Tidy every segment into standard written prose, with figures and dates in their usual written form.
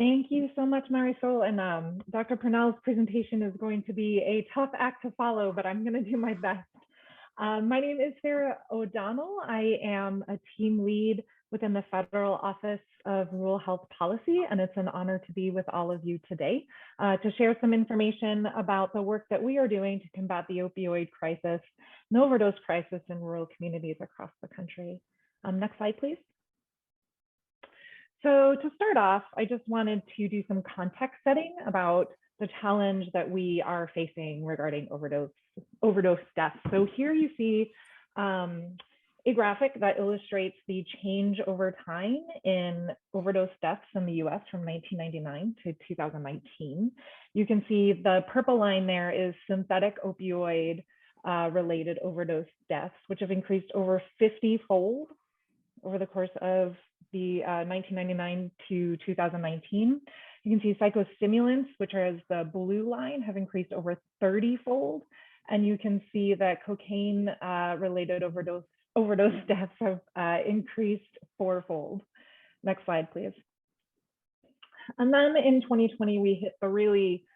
Thank you so much, Marisol. And Dr. Purnell's presentation is going to be a tough act to follow, but I'm going to do my best. My name is Sarah O'Donnell. I am a team lead within the Federal Office of Rural Health Policy, and it's an honor to be with all of you today to share some information about the work that we are doing to combat the opioid crisis and overdose crisis in rural communities across the country. Next slide, please. So to start off, I just wanted to do some context setting about the challenge that we are facing regarding overdose deaths. So here you see a graphic that illustrates the change over time in overdose deaths in the US from 1999 to 2019. You can see the purple line there is synthetic opioid related overdose deaths, which have increased over 50-fold over the course of the 1999 to 2019. You can see psychostimulants, which are as the blue line, have increased over 30-fold. And you can see that cocaine related overdose deaths have increased 4-fold. Next slide, please. And then in 2020, we hit the really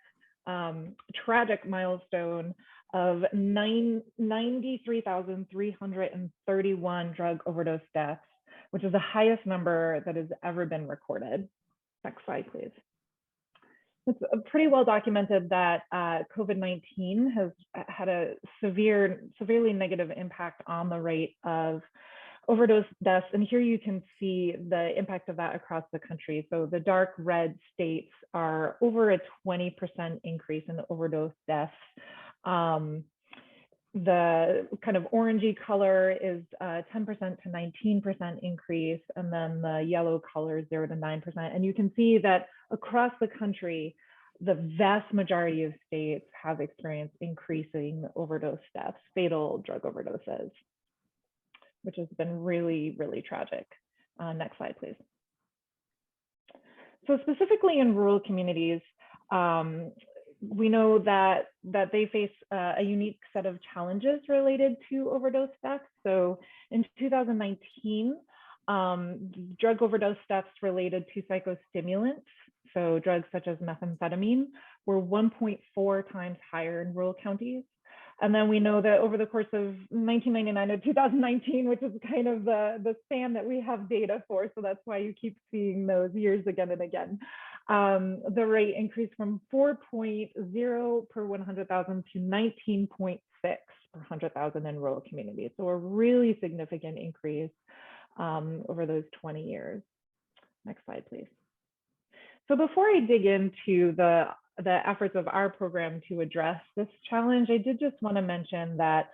tragic milestone of 93,331 drug overdose deaths, which is the highest number that has ever been recorded. Next slide, please. It's pretty well documented that COVID-19 has had a severely negative impact on the rate of overdose deaths. And here you can see the impact of that across the country. So the dark red states are over a 20% increase in overdose deaths. The kind of orangey color is 10% to 19% increase, and then the yellow color is 0 to 9%. And you can see that across the country, the vast majority of states have experienced increasing overdose deaths, fatal drug overdoses, which has been really, really tragic. Next slide, please. So specifically in rural communities, we know that they face a unique set of challenges related to overdose deaths. So in 2019, drug overdose deaths related to psychostimulants, so drugs such as methamphetamine, were 1.4 times higher in rural counties. And then we know that over the course of 1999 to 2019, which is kind of the span that we have data for, so that's why you keep seeing those years again and again. The rate increased from 4.0 per 100,000 to 19.6 per 100,000 in rural communities. So a really significant increase over those 20 years. Next slide, please. So before I dig into the efforts of our program to address this challenge, I did just want to mention that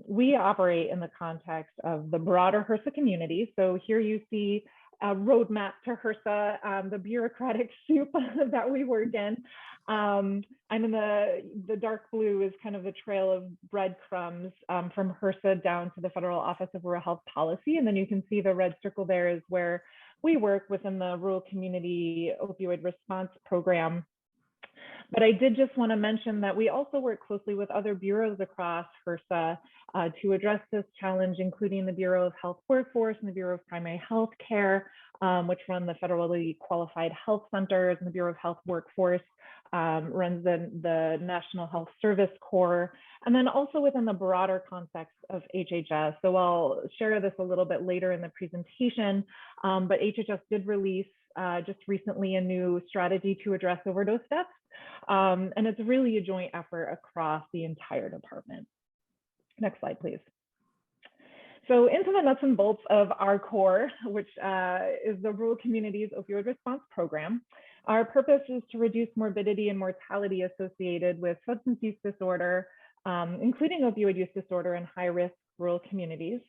we operate in the context of the broader HRSA community. So here you see a roadmap to HRSA, the bureaucratic soup that we work in. I'm in the dark blue is kind of the trail of breadcrumbs from HRSA down to the Federal Office of Rural Health Policy. And then you can see the red circle there is where we work within the Rural Community Opioid Response Program. But I did just want to mention that we also work closely with other bureaus across HRSA to address this challenge, including the Bureau of Health Workforce and the Bureau of Primary Health Care, which run the federally qualified health centers, and the Bureau of Health Workforce runs the National Health Service Corps, and then also within the broader context of HHS. So I'll share this a little bit later in the presentation, but HHS did release just recently a new strategy to address overdose deaths. And it's really a joint effort across the entire department. Next slide, please. So into the nuts and bolts of our core, which is the Rural Communities Opioid Response Program. Our purpose is to reduce morbidity and mortality associated with substance use disorder, including opioid use disorder in high-risk rural communities.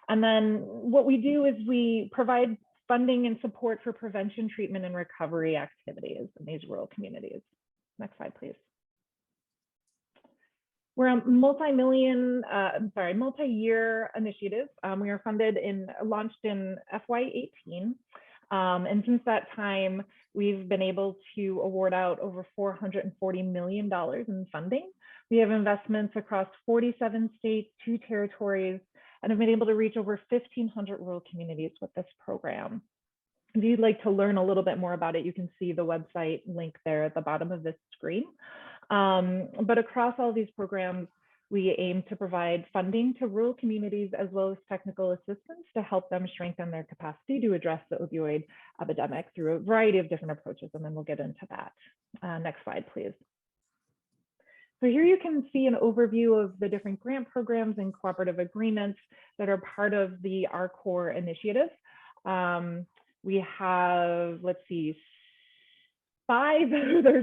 And then what we do is we provide funding and support for prevention, treatment, and recovery activities in these rural communities. Next slide, please. We're a multi-year initiative. We are launched in FY18. And since that time, we've been able to award out over $440 million in funding. We have investments across 47 states, 2 territories, and have been able to reach over 1,500 rural communities with this program. If you'd like to learn a little bit more about it, you can see the website link there at the bottom of this screen. But across all these programs, we aim to provide funding to rural communities as well as technical assistance to help them strengthen their capacity to address the opioid epidemic through a variety of different approaches, and then we'll get into that. Next slide, please. So here you can see an overview of the different grant programs and cooperative agreements that are part of the RCORE initiative. We have, let's see, 5,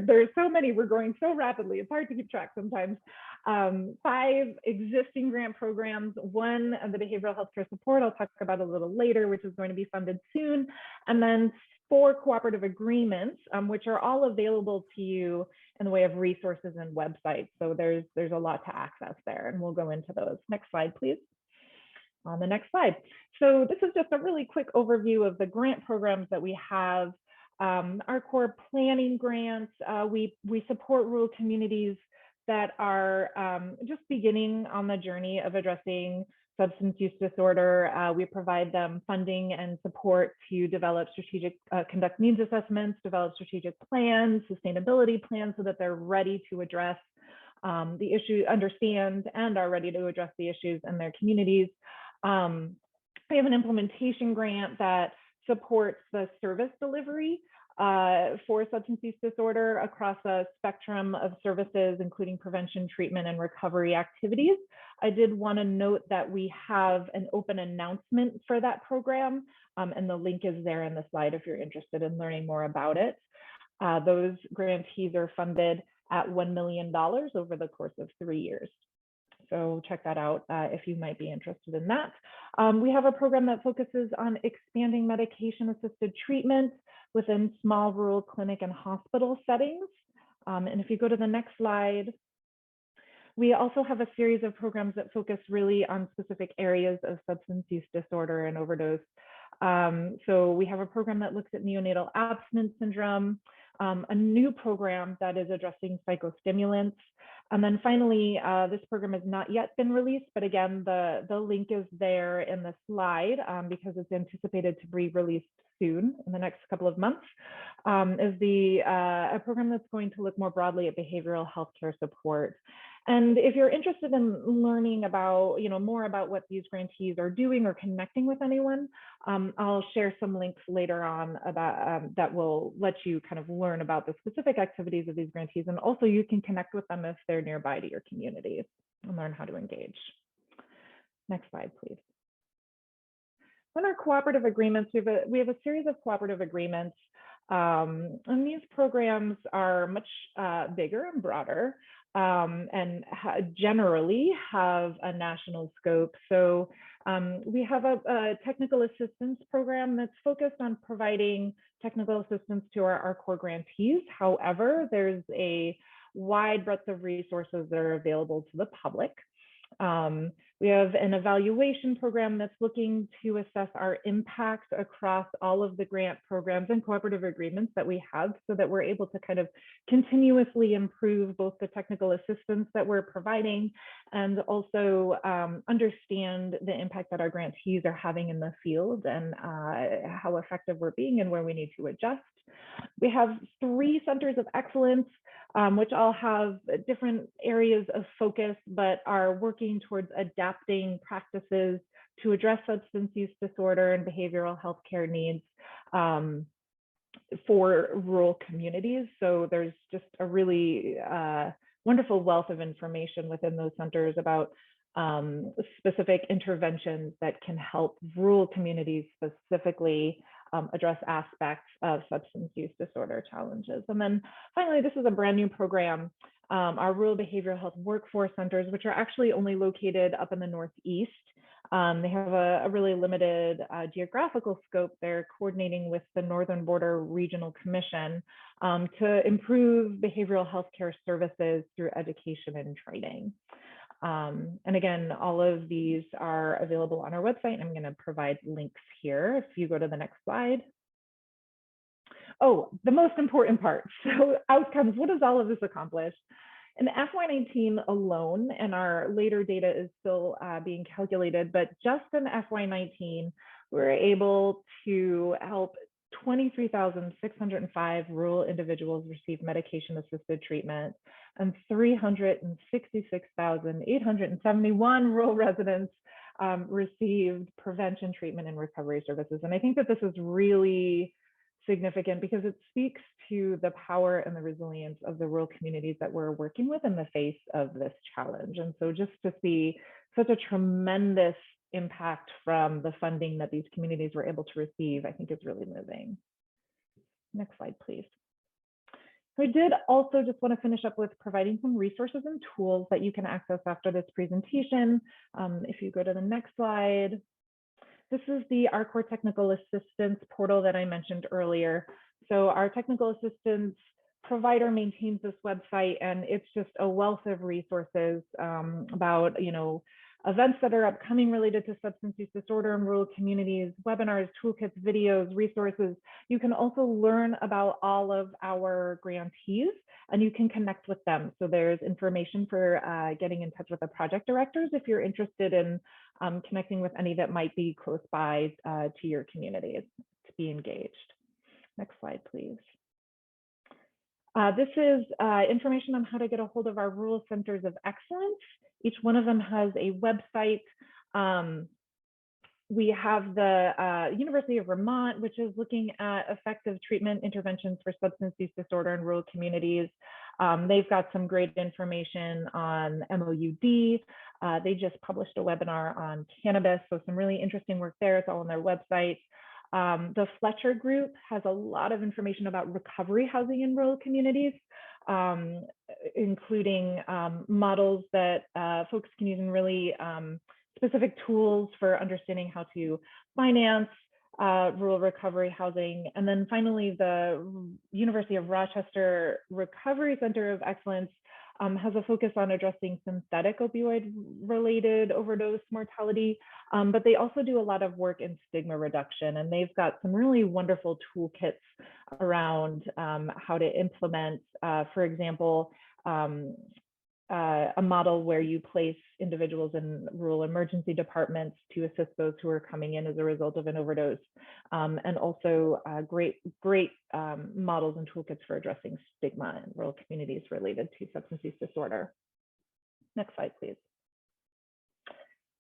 there's so many, we're growing so rapidly, it's hard to keep track sometimes. 5 existing grant programs, 1 the behavioral healthcare support I'll talk about a little later, which is going to be funded soon, and then 4 cooperative agreements, which are all available to you in the way of resources and websites. So there's a lot to access there, and we'll go into those. Next slide, please. On the next slide. So this is just a really quick overview of the grant programs that we have. Our core planning grants, we support rural communities that are just beginning on the journey of addressing substance use disorder. We provide them funding and support to develop conduct needs assessments, develop strategic plans, sustainability plans, so that they're ready to address the issue, understand and are ready to address the issues in their communities. We have an implementation grant that supports the service delivery for substance use disorder across a spectrum of services, including prevention, treatment, and recovery activities. I did want to note that we have an open announcement for that program, and the link is there in the slide if you're interested in learning more about it. Those grantees are funded at $1 million over the course of 3 years. So check that out if you might be interested in that. We have a program that focuses on expanding medication-assisted treatment within small rural clinic and hospital settings. And if you go to the next slide, we also have a series of programs that focus really on specific areas of substance use disorder and overdose. So we have a program that looks at neonatal abstinence syndrome, a new program that is addressing psychostimulants. And then finally, this program has not yet been released, but again, the link is there in the slide because it's anticipated to be released soon in the next couple of months, is a program that's going to look more broadly at behavioral healthcare support. And if you're interested in learning about, more about what these grantees are doing or connecting with anyone, I'll share some links later on about that will let you kind of learn about the specific activities of these grantees, and also you can connect with them if they're nearby to your community and learn how to engage. Next slide, please. On our cooperative agreements, we have a series of cooperative agreements, and these programs are much bigger and broader. And generally have a national scope. So we have a technical assistance program that's focused on providing technical assistance to our core grantees. However, there's a wide breadth of resources that are available to the public. We have an evaluation program that's looking to assess our impact across all of the grant programs and cooperative agreements that we have, so that we're able to kind of continuously improve both the technical assistance that we're providing and also understand the impact that our grantees are having in the field and how effective we're being and where we need to adjust. We have 3 centers of excellence, which all have different areas of focus, but are working towards adapting practices to address substance use disorder and behavioral health care needs for rural communities. So there's just a really wonderful wealth of information within those centers about specific interventions that can help rural communities specifically address aspects of substance use disorder challenges. And then finally, this is a brand new program, our rural behavioral health workforce centers, which are actually only located up in the Northeast. They have a really limited geographical scope. They're coordinating with the Northern Border Regional Commission to improve behavioral health care services through education and training. And again, all of these are available on our website. I'm going to provide links here if you go to the next slide. Oh, the most important part. So outcomes, what does all of this accomplish? In FY19 alone, and our later data is still being calculated, but just in FY19, we're able to help 23,605 rural individuals received medication-assisted treatment, and 366,871 rural residents received prevention, treatment, and recovery services. And I think that this is really significant because it speaks to the power and the resilience of the rural communities that we're working with in the face of this challenge. And so just to see such a tremendous impact from the funding that these communities were able to receive, I think is really moving. Next slide, please. I did also just want to finish up with providing some resources and tools that you can access after this presentation. If you go to the next slide, this is the ARCOR Technical Assistance portal that I mentioned earlier. So our technical assistance provider maintains this website, and it's just a wealth of resources about, events that are upcoming related to substance use disorder in rural communities, webinars, toolkits, videos, resources. You can also learn about all of our grantees, and you can connect with them. So there's information for getting in touch with the project directors if you're interested in connecting with any that might be close by to your communities to be engaged. Next slide, please. This is information on how to get a hold of our rural centers of excellence. Each one of them has a website. We have the University of Vermont, which is looking at effective treatment interventions for substance use disorder in rural communities. They've got some great information on MOUD. They just published a webinar on cannabis, so some really interesting work there. It's all on their website. The Fletcher Group has a lot of information about recovery housing in rural communities, including models that folks can use, and really specific tools for understanding how to finance rural recovery housing. And then finally, the University of Rochester Recovery Center of Excellence has a focus on addressing synthetic opioid-related overdose mortality, but they also do a lot of work in stigma reduction, and they've got some really wonderful toolkits around how to implement, for example, a model where you place individuals in rural emergency departments to assist those who are coming in as a result of an overdose, and also great models and toolkits for addressing stigma in rural communities related to substance use disorder. Next slide, please.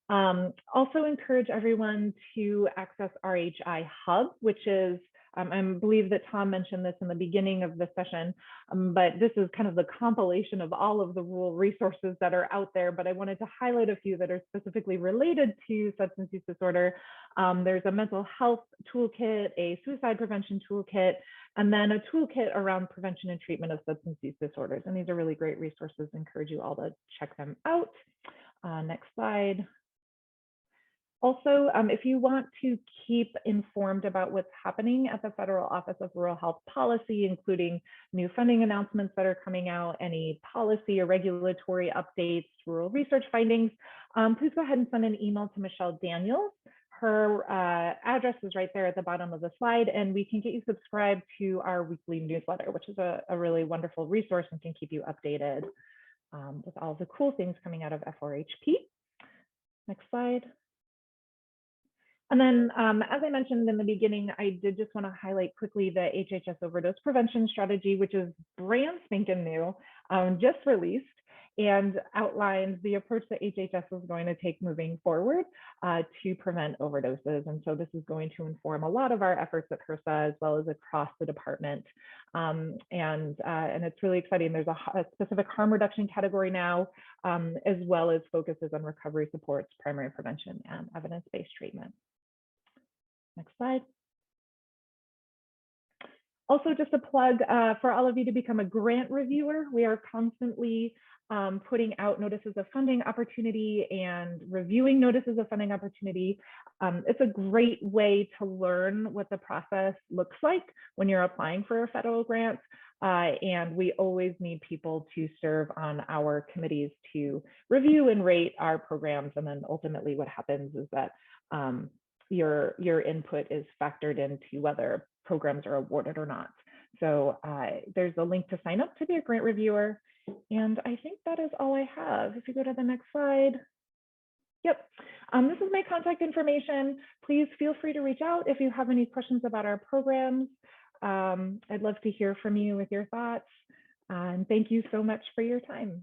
Also encourage everyone to access RHI Hub, which is, I believe that Tom mentioned this in the beginning of the session, but this is kind of the compilation of all of the rural resources that are out there, but I wanted to highlight a few that are specifically related to substance use disorder. There's a mental health toolkit, a suicide prevention toolkit, and then a toolkit around prevention and treatment of substance use disorders. And these are really great resources. I encourage you all to check them out. Next slide. Also, if you want to keep informed about what's happening at the Federal Office of Rural Health Policy, including new funding announcements that are coming out, any policy or regulatory updates, rural research findings, please go ahead and send an email to Michelle Daniels. Her address is right there at the bottom of the slide, and we can get you subscribed to our weekly newsletter, which is a really wonderful resource and can keep you updated with all the cool things coming out of FRHP. Next slide. And then, as I mentioned in the beginning, I did just want to highlight quickly the HHS overdose prevention strategy, which is brand spanking new, just released, and outlines the approach that HHS is going to take moving forward to prevent overdoses. And so this is going to inform a lot of our efforts at HRSA as well as across the department. And it's really exciting. There's a specific harm reduction category now, as well as focuses on recovery supports, primary prevention, and evidence-based treatment. Next slide. Also, just a plug for all of you to become a grant reviewer. We are constantly putting out notices of funding opportunity and reviewing notices of funding opportunity. It's a great way to learn what the process looks like when you're applying for a federal grant. And we always need people to serve on our committees to review and rate our programs. And then ultimately what happens is that your input is factored into whether programs are awarded or not. So there's a link to sign up to be a grant reviewer. And I think that is all I have. If you go to the next slide. Yep. This is my contact information. Please feel free to reach out if you have any questions about our programs. I'd love to hear from you with your thoughts. And thank you so much for your time.